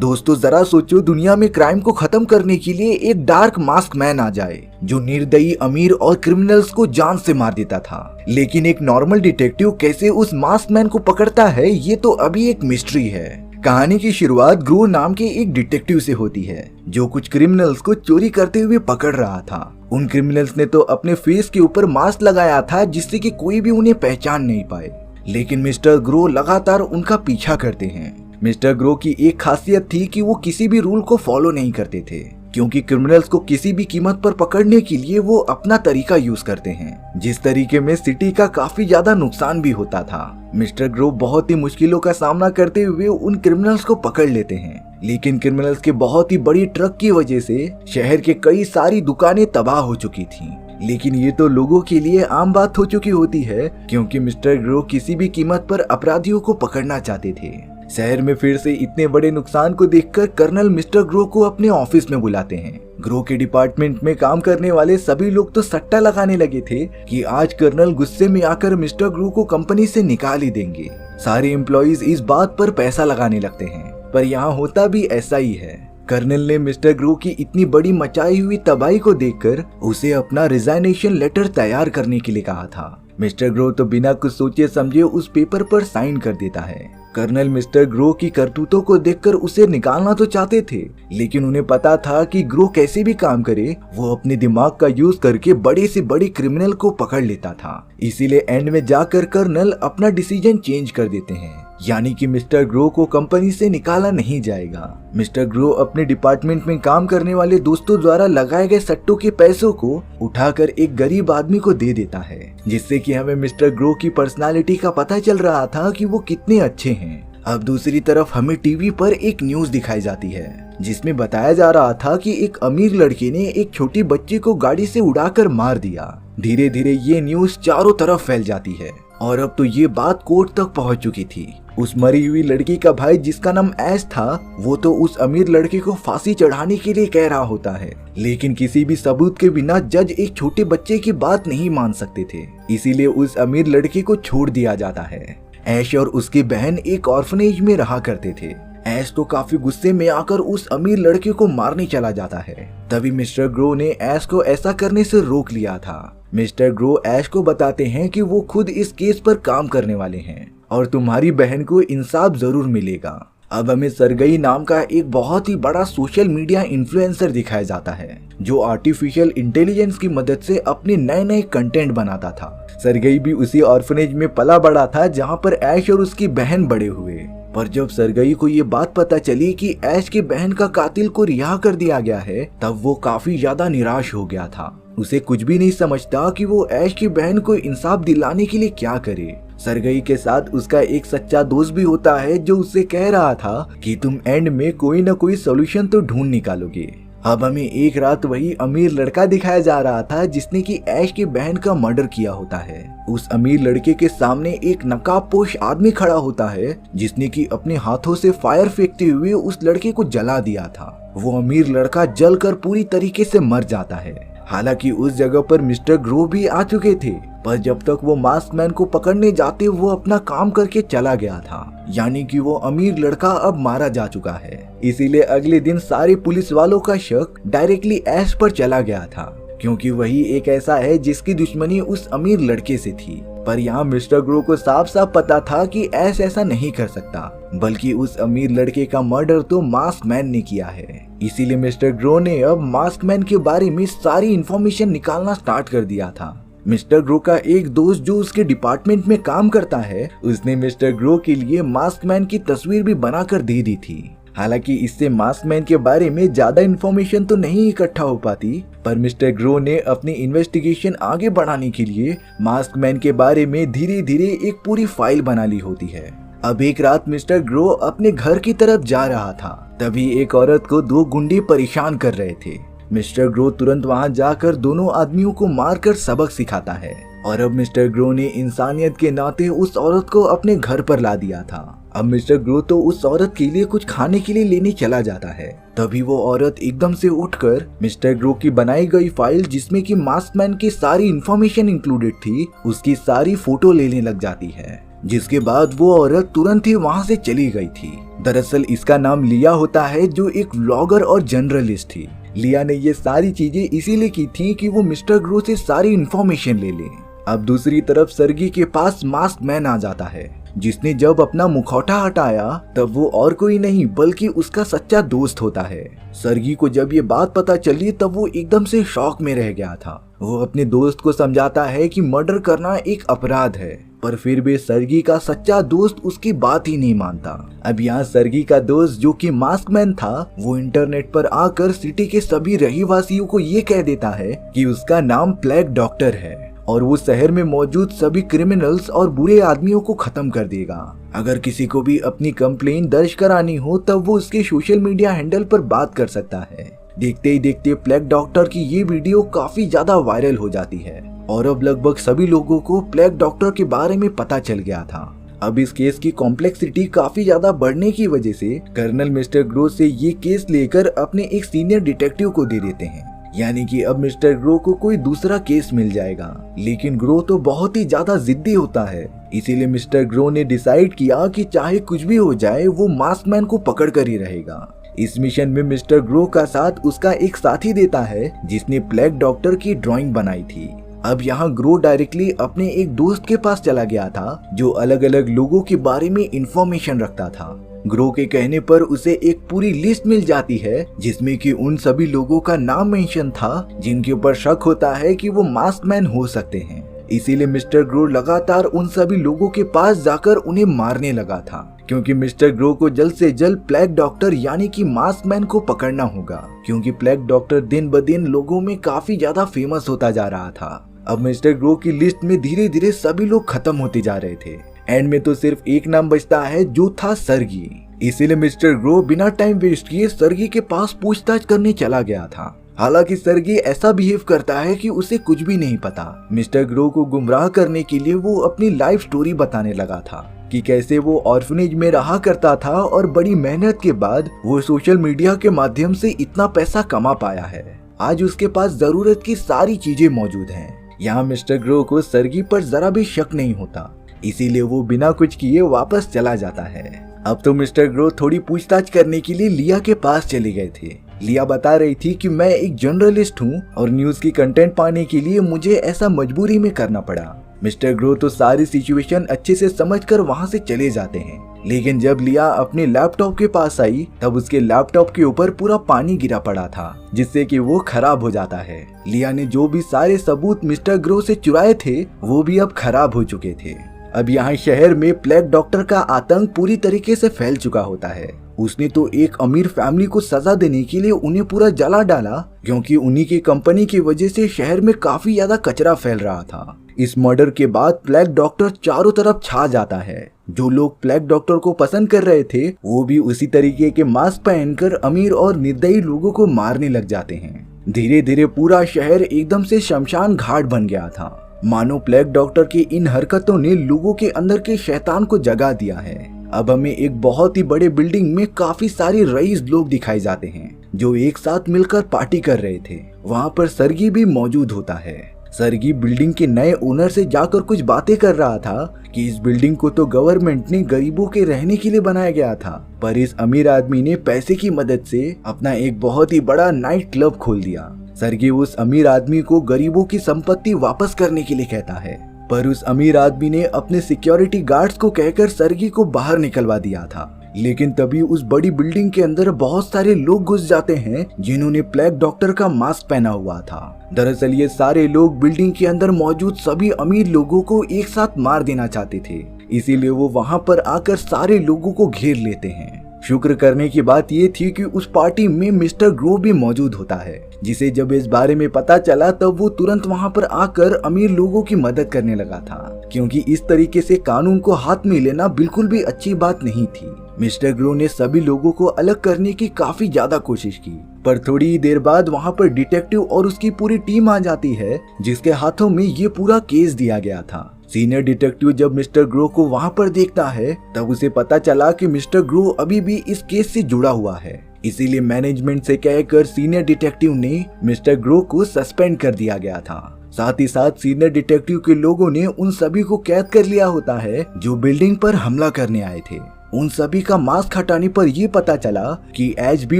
दोस्तों जरा सोचो, दुनिया में क्राइम को खत्म करने के लिए एक डार्क मास्क मैन आ जाए जो निर्दयी अमीर और क्रिमिनल्स को जान से मार देता था। लेकिन एक नॉर्मल डिटेक्टिव कैसे उस मास्क मैन को पकड़ता है, ये तो अभी एक मिस्ट्री है। कहानी की शुरुआत ग्रो नाम के एक डिटेक्टिव से होती है जो कुछ क्रिमिनल्स को चोरी करते हुए पकड़ रहा था। उन क्रिमिनल्स ने तो अपने फेस के ऊपर मास्क लगाया था जिससे कि कोई भी उन्हें पहचान नहीं पाए। लेकिन मिस्टर ग्रो लगातार उनका पीछा करते हैं। मिस्टर ग्रो की एक खासियत थी कि वो किसी भी रूल को फॉलो नहीं करते थे, क्योंकि क्रिमिनल्स को किसी भी कीमत पर पकड़ने के लिए वो अपना तरीका यूज करते हैं, जिस तरीके में सिटी का काफी ज्यादा नुकसान भी होता था। मिस्टर ग्रो बहुत ही मुश्किलों का सामना करते हुए उन क्रिमिनल्स को पकड़ लेते हैं, लेकिन क्रिमिनल्स के बहुत ही बड़ी ट्रक की वजह से शहर के कई सारी दुकानें तबाह हो चुकी थीं। लेकिन ये तो लोगों के लिए आम बात हो चुकी होती है, क्योंकि मिस्टर ग्रो किसी भी कीमत पर अपराधियों को पकड़ना चाहते थे। शहर में फिर से इतने बड़े नुकसान को देखकर कर्नल मिस्टर ग्रो को अपने ऑफिस में बुलाते हैं। ग्रो के डिपार्टमेंट में काम करने वाले सभी लोग तो सट्टा लगाने लगे थे कि आज कर्नल गुस्से में आकर मिस्टर ग्रो को कंपनी से निकाल ही देंगे। सारे एम्प्लॉइज इस बात पर पैसा लगाने लगते हैं, पर यहाँ होता भी ऐसा ही है। कर्नल ने मिस्टर ग्रो की इतनी बड़ी मचाई हुई तबाही को देखकर उसे अपना रिजाइनेशन लेटर तैयार करने के लिए कहा था। मिस्टर ग्रो तो बिना कुछ सोचे समझे उस पेपर पर साइन कर देता है। कर्नल मिस्टर ग्रो की करतूतों को देखकर उसे निकालना तो चाहते थे, लेकिन उन्हें पता था कि ग्रो कैसे भी काम करे वो अपने दिमाग का यूज करके बड़े से बड़े क्रिमिनल को पकड़ लेता था। इसीलिए एंड में जाकर कर्नल अपना डिसीजन चेंज कर देते हैं, यानी कि मिस्टर ग्रो को कंपनी से निकाला नहीं जाएगा। मिस्टर ग्रो अपने डिपार्टमेंट में काम करने वाले दोस्तों द्वारा लगाए गए सट्टों के पैसों को उठाकर एक गरीब आदमी को दे देता है, जिससे कि हमें मिस्टर ग्रो की पर्सनालिटी का पता चल रहा था कि वो कितने अच्छे हैं। अब दूसरी तरफ हमें टीवी पर एक न्यूज दिखाई जाती है जिसमें बताया जा रहा था कि एक अमीर लड़के ने एक छोटी बच्ची को गाड़ी से उड़ाकर मार दिया। धीरे धीरे ये न्यूज चारों तरफ फैल जाती है और अब तो ये बात कोर्ट तक पहुंच चुकी थी। उस मरी हुई लड़की का भाई जिसका नाम ऐश था, वो तो उस अमीर लड़के को फांसी चढ़ाने के लिए कह रहा होता है, लेकिन किसी भी सबूत के बिना जज एक छोटे बच्चे की बात नहीं मान सकते थे। इसीलिए उस अमीर लड़के को छोड़ दिया जाता है। ऐश और उसकी बहन एक ऑर्फनेज में रहा करते थे। ऐश तो काफी गुस्से में आकर उस अमीर लड़के को मारने चला जाता है। तभी मिस्टर ग्रो ने ऐश को ऐसा करने से रोक लिया था। मिस्टर ग्रो ऐश को बताते हैं कि वो खुद इस केस पर काम करने वाले हैं और तुम्हारी बहन को इंसाफ जरूर मिलेगा। अब हमें सरगई नाम का एक बहुत ही बड़ा सोशल मीडिया इन्फ्लुएंसर दिखाया जाता है जो आर्टिफिशियल इंटेलिजेंस की मदद से अपने नए नए कंटेंट बनाता था। सरगई भी उसी ऑर्फनेज में पला बड़ा था जहाँ पर ऐश और उसकी बहन बड़े हुए। पर जब सरगई को ये बात पता चली कि ऐश की बहन का कातिल को रिहा कर दिया गया है, तब वो काफी ज्यादा निराश हो गया था। उसे कुछ भी नहीं समझता कि वो ऐश की बहन को इंसाफ दिलाने के लिए क्या करे। सरगई के साथ उसका एक सच्चा दोस्त भी होता है जो उससे कह रहा था कि तुम एंड में कोई ना कोई सोल्यूशन तो ढूंढ निकालोगे। अब हमें एक रात वही अमीर लड़का दिखाया जा रहा था जिसने कि ऐश की बहन का मर्डर किया होता है। उस अमीर लड़के के सामने एक नकाबपोश आदमी खड़ा होता है जिसने कि अपने हाथों से फायर फेंकते हुए उस लड़के को जला दिया था। वो अमीर लड़का जलकर पूरी तरीके से मर जाता है। हालांकि उस जगह पर मिस्टर ग्रो भी आ चुके थे, पर जब तक वो मास्क मैन को पकड़ने जाते वो अपना काम करके चला गया था, यानी कि वो अमीर लड़का अब मारा जा चुका है। इसीलिए अगले दिन सारे पुलिस वालों का शक डायरेक्टली ऐश पर चला गया था, क्योंकि वही एक ऐसा है जिसकी दुश्मनी उस अमीर लड़के से थी। पर यहाँ मिस्टर ग्रो को साफ साफ पता था कि ऐश ऐसा नहीं कर सकता, बल्कि उस अमीर लड़के का मर्डर तो मास्क मैन ने किया है। इसीलिए मिस्टर ग्रो ने अब मास्क मैन के बारे में सारी इन्फॉर्मेशन निकालना स्टार्ट कर दिया था। मिस्टर ग्रो का एक दोस्त जो उसके डिपार्टमेंट में काम करता है, उसने मिस्टर ग्रो के लिए मास्क मैन की तस्वीर भी बनाकर दे दी थी। हालांकि इससे मास्क मैन के बारे में ज्यादा इन्फॉर्मेशन तो नहीं इकट्ठा हो पाती, पर मिस्टर ग्रो ने अपनी इन्वेस्टिगेशन आगे बढ़ाने के लिए मास्क मैन के बारे में धीरे धीरे एक पूरी फाइल बना ली होती है। अब एक रात मिस्टर ग्रो अपने घर की तरफ जा रहा था, तभी एक औरत को दो गुंडे परेशान कर रहे थे। मिस्टर ग्रो तुरंत वहां जाकर दोनों आदमियों को मारकर सबक सिखाता है और अब मिस्टर ग्रो ने इंसानियत के नाते उस औरत को अपने घर पर ला दिया था। अब मिस्टर ग्रो तो उस औरत के लिए कुछ खाने के लिए लेने चला जाता है, तभी वो औरत एकदम से उठकर मिस्टर ग्रो की बनाई गई फाइल जिसमें कि मास्क मैन की सारी इंफॉर्मेशन इंक्लूडेड थी, उसकी सारी फोटो लेने लग जाती है। जिसके बाद वो औरत तुरंत ही वहाँ से चली गई थी। दरअसल इसका नाम लिया होता है, जो एक व्लॉगर और जर्नलिस्ट थी। लिया ने ये सारी चीजें इसीलिए की थी कि वो मिस्टर ग्रो से सारी इन्फॉर्मेशन ले ले। अब दूसरी तरफ सर्गी के पास मास्क मैन आ जाता है, जिसने जब अपना मुखौटा हटाया तब वो और कोई नहीं बल्कि उसका सच्चा दोस्त होता है। सर्गी को जब ये बात पता चली तब वो एकदम से शॉक में रह गया था। वो अपने दोस्त को समझाता है कि मर्डर करना एक अपराध है, पर फिर भी सर्गी का सच्चा दोस्त उसकी बात ही नहीं मानता। अब यहाँ सर्गी का दोस्त जो कि मास्क मैन था, वो इंटरनेट पर आकर सिटी के सभी रहीवासियों को ये कह देता है कि उसका नाम प्लेग डॉक्टर है और वो शहर में मौजूद सभी क्रिमिनल्स और बुरे आदमियों को खत्म कर देगा। अगर किसी को भी अपनी कंप्लेंट दर्ज करानी हो तब वो उसके सोशल मीडिया हैंडल पर बात कर सकता है। देखते ही देखते प्लेग डॉक्टर की ये वीडियो काफी ज्यादा वायरल हो जाती है और अब लगभग सभी लोगों को प्लेग डॉक्टर के बारे में पता चल गया था। अब इस केस की कॉम्प्लेक्सिटी काफी ज्यादा बढ़ने की वजह से कर्नल मिस्टर ग्रो से ये केस लेकर अपने एक सीनियर डिटेक्टिव को दे देते हैं, यानी कि अब मिस्टर ग्रो को कोई दूसरा केस मिल जाएगा। लेकिन ग्रो तो बहुत ही ज्यादा जिद्दी होता है, इसीलिए मिस्टर ग्रो ने डिसाइड किया कि चाहे कुछ भी हो जाए वो मास्क मैन को पकड़ कर ही रहेगा। इस मिशन में मिस्टर ग्रो का साथ उसका एक साथी देता है जिसने प्लेग डॉक्टर की ड्राइंग बनाई थी। अब यहाँ ग्रो डायरेक्टली अपने एक दोस्त के पास चला गया था जो अलग अलग लोगों के बारे में इंफॉर्मेशन रखता था। ग्रो के कहने पर उसे एक पूरी लिस्ट मिल जाती है जिसमें कि उन सभी लोगों का नाम मेंशन था जिनके ऊपर शक होता है कि वो मास्क मैन हो सकते हैं। इसीलिए मिस्टर ग्रो लगातार उन सभी लोगों के पास जाकर उन्हें मारने लगा था, क्योंकि मिस्टर ग्रो को जल्द से जल्द प्लेग डॉक्टर यानी कि मास्क मैन को पकड़ना होगा, क्योंकि प्लेग डॉक्टर दिन ब दिन लोगों में काफी ज्यादा फेमस होता जा रहा था। अब मिस्टर ग्रो की लिस्ट में धीरे धीरे सभी लोग खत्म होते जा रहे थे। एंड में तो सिर्फ एक नाम बचता है जो था सर्गी। इसीलिए मिस्टर ग्रो बिना टाइम वेस्ट किए सर्गी के पास पूछताछ करने चला गया था। हालांकि सर्गी ऐसा बिहेव करता है कि उसे कुछ भी नहीं पता। मिस्टर ग्रो को गुमराह करने के लिए वो अपनी लाइफ स्टोरी बताने लगा था कि कैसे वो ऑर्फनेज में रहा करता था और बड़ी मेहनत के बाद वो सोशल मीडिया के माध्यम से इतना पैसा कमा पाया है। आज उसके पास जरूरत की सारी चीजें मौजूद हैं। यहाँ मिस्टर ग्रो को सर्गी पर जरा भी शक नहीं होता, इसीलिए वो बिना कुछ किए वापस चला जाता है। अब तो मिस्टर ग्रो थोड़ी पूछताछ करने के लिए लिया के पास चले गए थे। लिया बता रही थी कि मैं एक जर्नलिस्ट हूँ और न्यूज की कंटेंट पाने के लिए मुझे ऐसा मजबूरी में करना पड़ा। मिस्टर ग्रो तो सारी सिचुएशन अच्छे से समझकर वहाँ से चले जाते हैं, लेकिन जब लिया अपने लैपटॉप के पास आई तब उसके लैपटॉप के ऊपर पूरा पानी गिरा पड़ा था, जिससे कि वो खराब हो जाता है। लिया ने जो भी सारे सबूत मिस्टर ग्रो से चुराए थे वो भी अब खराब हो चुके थे। अब यहाँ शहर में प्लेग डॉक्टर का आतंक पूरी तरीके से फैल चुका होता है। उसने तो एक अमीर फैमिली को सजा देने के लिए उन्हें पूरा जला डाला, क्योंकि उन्हीं की कंपनी की वजह से शहर में काफी ज्यादा कचरा फैल रहा था। इस मर्डर के बाद प्लेग डॉक्टर चारों तरफ छा जाता है। जो लोग प्लेग डॉक्टर को पसंद कर रहे थे वो भी उसी तरीके के मास्क पहनकर अमीर और निर्दयी लोगों को मारने लग जाते हैं। धीरे धीरे पूरा शहर एकदम से शमशान घाट बन गया था। मानो प्लेग डॉक्टर की इन हरकतों ने लोगों के अंदर के शैतान को जगा दिया है। अब हमें एक बहुत ही बड़े बिल्डिंग में काफी सारे रईस लोग दिखाए जाते हैं जो एक साथ मिलकर पार्टी कर रहे थे। वहाँ पर सर्गी भी मौजूद होता है। सर्गी बिल्डिंग के नए ओनर से जाकर कुछ बातें कर रहा था कि इस बिल्डिंग को तो गवर्नमेंट ने गरीबों के रहने के लिए बनाया गया था, पर इस अमीर आदमी ने पैसे की मदद से अपना एक बहुत ही बड़ा नाइट क्लब खोल दिया। सर्गी उस अमीर आदमी को गरीबों की संपत्ति वापस करने के लिए कहता है, पर उस अमीर आदमी ने अपने सिक्योरिटी गार्ड्स को कहकर सर्गी को बाहर निकलवा दिया था। लेकिन तभी उस बड़ी बिल्डिंग के अंदर बहुत सारे लोग घुस जाते हैं जिन्होंने प्लेग डॉक्टर का मास्क पहना हुआ था। दरअसल ये सारे लोग बिल्डिंग के अंदर मौजूद सभी अमीर लोगों को एक साथ मार देना चाहते थे, इसीलिए वो वहां पर आकर सारे लोगों को घेर लेते हैं। शुक्र करने की बात ये थी कि उस पार्टी में मिस्टर ग्रो भी मौजूद होता है, जिसे जब इस बारे में पता चला तब वो तुरंत वहां पर आकर अमीर लोगों की मदद करने लगा था, क्योंकि इस तरीके से कानून को हाथ में लेना बिल्कुल भी अच्छी बात नहीं थी। मिस्टर ग्रो ने सभी लोगों को अलग करने की काफी ज्यादा कोशिश की, पर थोड़ी ही देर बाद वहां पर डिटेक्टिव और उसकी पूरी टीम आ जाती है जिसके हाथों में ये पूरा केस दिया गया था। सीनियर डिटेक्टिव जब मिस्टर ग्रो को वहां पर देखता है तब उसे पता चला कि मिस्टर ग्रो अभी भी इस केस से जुड़ा हुआ है, इसीलिए मैनेजमेंट से कहकर सीनियर डिटेक्टिव ने मिस्टर ग्रो को सस्पेंड कर दिया गया था। साथ ही साथ सीनियर डिटेक्टिव के लोगों ने उन सभी को कैद कर लिया होता है जो बिल्डिंग पर हमला करने आए थे। उन सभी का मास्क हटाने पर यह पता चला कि एज भी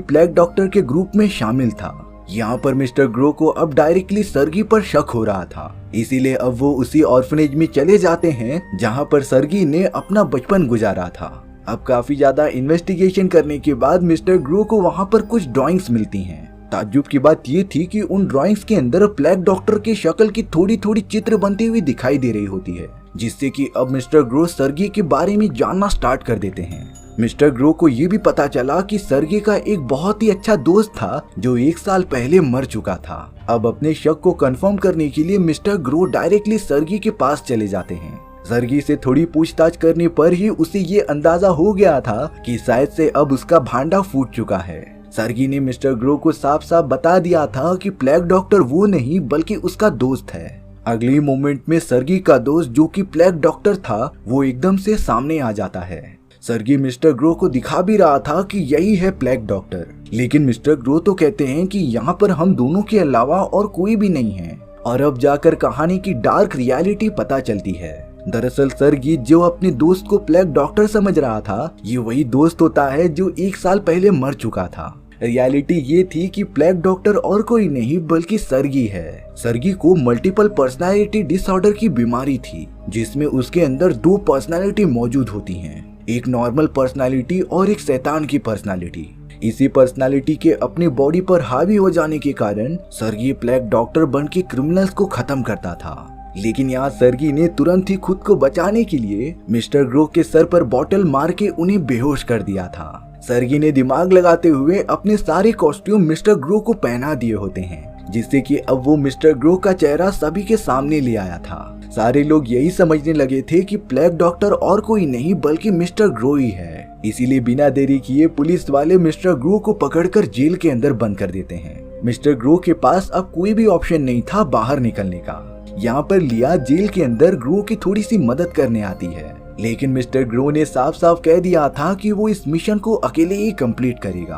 प्लेग डॉक्टर के ग्रुप में शामिल था। यहाँ पर मिस्टर ग्रो को अब डायरेक्टली सर्गी पर शक हो रहा था, इसीलिए अब वो उसी ऑर्फनेज में चले जाते हैं जहाँ पर सर्गी ने अपना बचपन गुजारा था। अब काफी ज्यादा इन्वेस्टिगेशन करने के बाद मिस्टर ग्रो को वहाँ पर कुछ ड्राइंग्स मिलती हैं। ताज्जुब की बात ये थी कि उन ड्राइंग्स के अंदर प्लेग डॉक्टर की शक्ल की थोड़ी थोड़ी चित्र बनती हुई दिखाई दे रही होती है, जिससे कि अब मिस्टर ग्रो सर्गी के बारे में जानना स्टार्ट कर देते हैं। मिस्टर ग्रो को ये भी पता चला कि सर्गी का एक बहुत ही अच्छा दोस्त था जो 1 साल पहले मर चुका था। अब अपने शक को कंफर्म करने के लिए मिस्टर ग्रो डायरेक्टली सर्गी के पास चले जाते हैं। सर्गी से थोड़ी पूछताछ करने पर ही उसे ये अंदाजा हो गया था कि शायद से अब उसका भांडा फूट चुका है। सर्गी ने मिस्टर ग्रो को साफ साफ बता दिया था कि प्लेग डॉक्टर वो नहीं बल्कि उसका दोस्त है। अगली मोमेंट में सर्गी का दोस्त जो कि प्लेग डॉक्टर था वो एकदम से सामने आ जाता है। सर्गी मिस्टर ग्रो को दिखा भी रहा था कि यही है प्लेग डॉक्टर, लेकिन मिस्टर ग्रो तो कहते हैं कि यहाँ पर हम दोनों के अलावा और कोई भी नहीं है। और अब जाकर कहानी की डार्क रियलिटी पता चलती है। दरअसल सर्गी जो अपने दोस्त को प्लेग डॉक्टर समझ रहा था, ये वही दोस्त होता है जो 1 साल पहले मर चुका था। रियलिटी ये थी कि प्लेग डॉक्टर और कोई नहीं बल्कि सर्गी है। सर्गी को मल्टीपल पर्सनालिटी डिसऑर्डर की बीमारी थी, जिसमें उसके अंदर 2 पर्सनालिटी मौजूद होती हैं, एक नॉर्मल पर्सनालिटी और एक शैतान की पर्सनालिटी। इसी पर्सनालिटी के अपनी बॉडी पर हावी हो जाने के कारण सर्गी प्लेग डॉक्टर बन के क्रिमिनल्स को खत्म करता था। लेकिन यहाँ सर्गी ने तुरंत ही खुद को बचाने के लिए मिस्टर ग्रो के सर पर बॉटल मार के उन्हें बेहोश कर दिया था। सर्गी ने दिमाग लगाते हुए अपने सारे कॉस्ट्यूम मिस्टर ग्रो को पहना दिए होते हैं, जिससे कि अब वो मिस्टर ग्रो का चेहरा सभी के सामने ले आया था। सारे लोग यही समझने लगे थे कि प्लेग डॉक्टर और कोई नहीं बल्कि मिस्टर ग्रो ही है। इसीलिए बिना देरी किए पुलिस वाले मिस्टर ग्रो को पकड़कर जेल के अंदर बंद कर देते हैं। मिस्टर ग्रो के पास अब कोई भी ऑप्शन नहीं था बाहर निकलने का। यहाँ पर लिया जेल के अंदर ग्रो की थोड़ी सी मदद करने आती है, लेकिन मिस्टर ग्रो ने साफ साफ कह दिया था कि वो इस मिशन को अकेले ही कंप्लीट करेगा।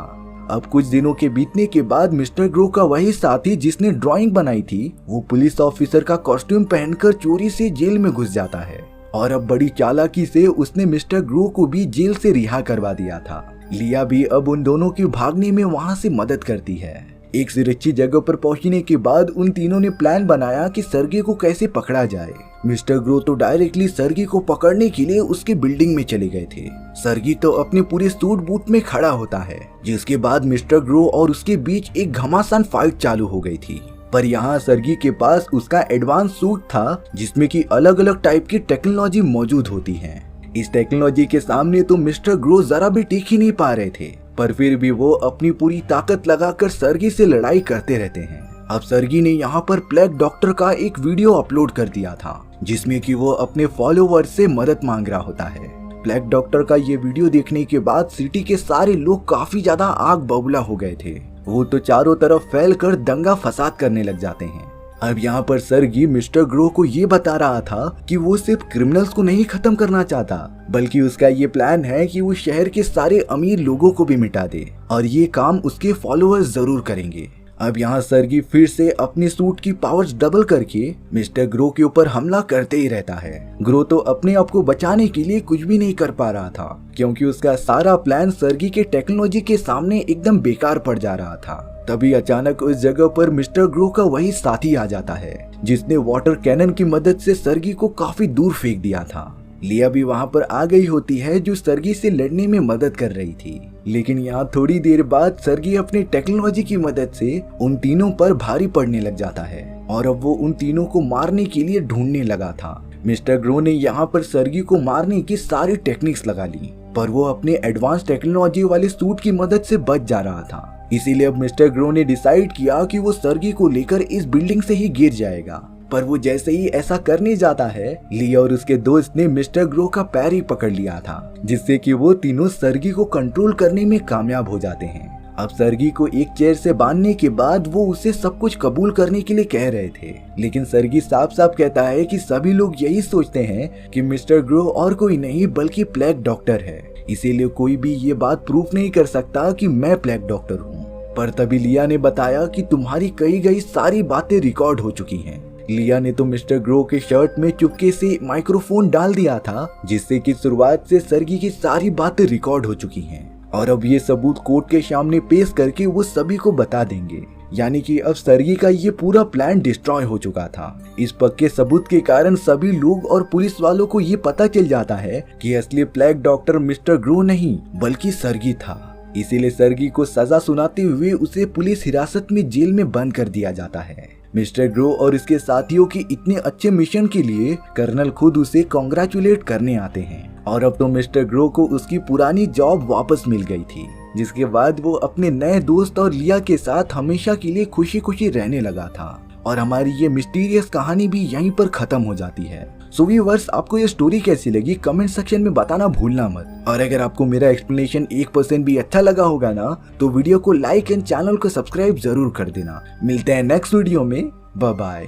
अब कुछ दिनों के बीतने के बाद मिस्टर ग्रो का वही साथी जिसने ड्राइंग बनाई थी, वो पुलिस ऑफिसर का कॉस्ट्यूम पहनकर चोरी से जेल में घुस जाता है और अब बड़ी चालाकी से उसने मिस्टर ग्रो को भी जेल से रिहा करवा दिया था। लिया भी अब उन दोनों की भागने में वहाँ से मदद करती है। एक सुरक्षित जगह पर पहुंचने के बाद उन तीनों ने प्लान बनाया कि सर्गी को कैसे पकड़ा जाए। मिस्टर ग्रो तो डायरेक्टली सर्गी को पकड़ने के लिए उसके बिल्डिंग में चले गए थे। सर्गी तो अपने पूरे सूट बूट में खड़ा होता है, जिसके बाद मिस्टर ग्रो और उसके बीच एक घमासान फाइट चालू हो गई थी। पर यहाँ सर्गी के पास उसका एडवांस सूट था जिसमें कि अलग अलग टाइप की टेक्नोलॉजी मौजूद होती है। इस टेक्नोलॉजी के सामने तो मिस्टर ग्रो जरा भी टिक ही नहीं पा रहे थे, पर फिर भी वो अपनी पूरी ताकत लगाकर सर्गी से लड़ाई करते रहते हैं। अब सर्गी ने यहाँ पर प्लेग डॉक्टर का एक वीडियो अपलोड कर दिया था, जिसमें कि वो अपने फॉलोअर्स से मदद मांग रहा होता है। प्लेग डॉक्टर का ये वीडियो देखने के बाद सिटी के सारे लोग काफी ज्यादा आग बबूला हो गए थे। वो तो चारों तरफ फैलकर दंगा फसाद करने लग जाते हैं। अब यहाँ पर सर्गी मिस्टर ग्रो को ये बता रहा था कि वो सिर्फ क्रिमिनल्स को नहीं खत्म करना चाहता, बल्कि उसका ये प्लान है कि वो शहर के सारे अमीर लोगों को भी मिटा दे, और ये काम उसके फॉलोअर्स जरूर करेंगे। अब यहाँ सर्गी फिर से अपनी सूट की पावर्स डबल करके मिस्टर ग्रो के ऊपर हमला करते ही रहता है। ग्रो तो अपने आप को बचाने के लिए कुछ भी नहीं कर पा रहा था, क्योंकि उसका सारा प्लान सर्गी के टेक्नोलॉजी के सामने एकदम बेकार पड़ जा रहा था। तभी अचानक उस जगह पर मिस्टर ग्रो का वही साथी आ जाता है, जिसने वाटर कैनन की मदद से सर्गी को काफी दूर फेंक दिया था। लिया भी वहाँ पर आ गई होती है, जो सर्गी से लड़ने में मदद कर रही थी। लेकिन यहाँ थोड़ी देर बाद सर्गी अपनी टेक्नोलॉजी की मदद से उन तीनों पर भारी पड़ने लग जाता है और अब वो उन तीनों को मारने के लिए ढूंढने लगा था। मिस्टर ग्रो ने यहाँ पर सर्गी को मारने की सारी टेक्निक्स लगा ली, पर वो अपने एडवांस टेक्नोलॉजी वाले सूट की मदद से बच जा रहा था। इसीलिए अब मिस्टर ग्रो ने डिसाइड किया कि वो सर्गी को लेकर इस बिल्डिंग से ही गिर जाएगा। पर वो जैसे ही ऐसा करने जाता है, ली और उसके दोस्त ने मिस्टर ग्रो का पैर ही पकड़ लिया था, जिससे कि वो तीनों सर्गी को कंट्रोल करने में कामयाब हो जाते हैं। अब सर्गी को एक चेयर से बांधने के बाद वो उसे सब कुछ कबूल करने के लिए कह रहे थे, लेकिन सर्गी साफ साफ कहता है कि सभी लोग यही सोचते हैं कि मिस्टर ग्रो और कोई नहीं बल्कि प्लेग डॉक्टर है, इसीलिए कोई भी ये बात प्रूफ नहीं कर सकता कि मैं प्लेग डॉक्टर हूँ। पर तभी लिया ने बताया कि तुम्हारी कही गई सारी बातें रिकॉर्ड हो चुकी हैं, लिया ने तो मिस्टर ग्रो के शर्ट में चुपके से माइक्रोफोन डाल दिया था, जिससे कि शुरुआत से सर्गी की सारी बातें रिकॉर्ड हो चुकी हैं और अब ये सबूत कोर्ट के सामने पेश करके वो सभी को बता देंगे। यानी कि अब सर्गी का ये पूरा प्लान डिस्ट्रॉय हो चुका था। इस पक्के सबूत के कारण सभी लोग और पुलिस वालों को ये पता चल जाता है कि असली प्लेग डॉक्टर मिस्टर ग्रो नहीं बल्कि सर्गी था। इसीलिए सर्गी को सजा सुनाते हुए उसे पुलिस हिरासत में जेल में बंद कर दिया जाता है। मिस्टर ग्रो और इसके साथियों की इतने अच्छे मिशन के लिए कर्नल खुद उसे कॉन्ग्रेचुलेट करने आते हैं और अब तो मिस्टर ग्रो को उसकी पुरानी जॉब वापस मिल गई थी, जिसके बाद वो अपने नए दोस्त और लिया के साथ हमेशा के लिए खुशी खुशी रहने लगा था और हमारी ये मिस्टीरियस कहानी भी यहीं पर खत्म हो जाती है। सो व्यूअर्स, आपको ये स्टोरी कैसी लगी कमेंट सेक्शन में बताना भूलना मत। और अगर आपको मेरा एक्सप्लेनेशन 1% भी अच्छा लगा होगा ना तो वीडियो को लाइक एंड चैनल को सब्सक्राइब जरूर कर देना। मिलते हैं नेक्स्ट वीडियो में, बाय बाय।